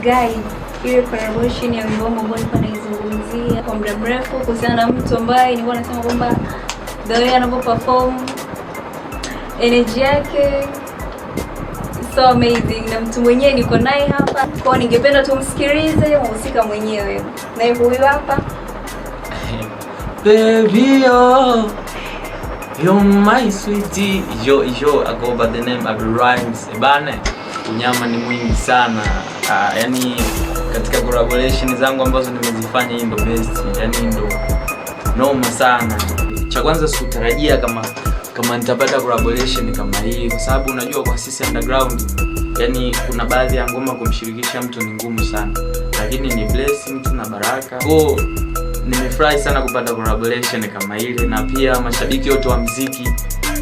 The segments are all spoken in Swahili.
guide ile collaboration ya wimbo ambao nilikuwa naizungumzia kwa muda mrefu kuhusiana na mtu ambaye nilikuwa nasema kwamba the way anapoperform, energy yake so amazing, na mtu mwenyewe niko naye hapa. Kwa ningependa tumsikilize mhusika mwenyewe. Na huyu hapa. Baby you're my sweetie. Yo I go by the name of Rhymes. Bana, unyama ni mwingi sana. Yani katika collaboration zangu ambazo nimezifanya hii ndo best. Yani ndo noma sana. Cha kwanza sikutarajia kama nitapata collaboration kama hii, kwa sababu unajua kwa sisi underground yani kuna baadhi ya ngoma kumshirikisha mtu ni ngumu sana, lakini ni blessing tu na baraka. Kwa nimefurahi sana kupata collaboration kama ile, na pia mashabiki wote wa muziki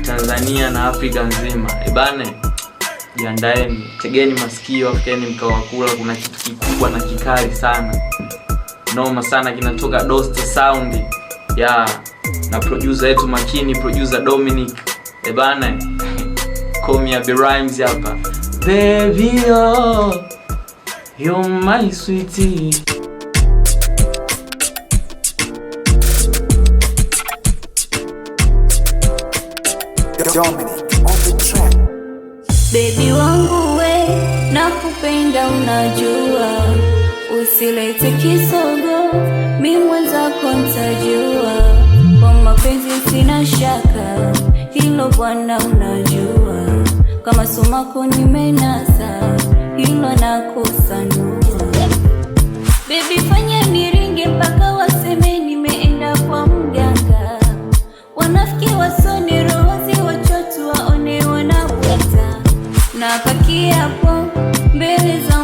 Tanzania na Afrika nzima. Bana, jiandaeni, tegeni masikio, afikeni mkawakula. Kuna kitu kikubwa na kikali sana, noma sana, kinatoka Dosta Sound na producer yetu makini, producer Dominic. Bana, call me Abi Rhymes hapa. Baby you're my sweetie. Dominic on the track. Baby wangu we, nakupenda unajua, usilete kisogo, mimi mwenzako nitajua. Kwa mapenzi sina shaka, hilo bwana unajua. Kama sumako nimenasa, hilo nakusanua. Baby fanya niringe mpaka waseme nimeenda kwa mganga. Wanafiki wasoni rozi wachotu waone wanabweta. Na pakia hapo mbele za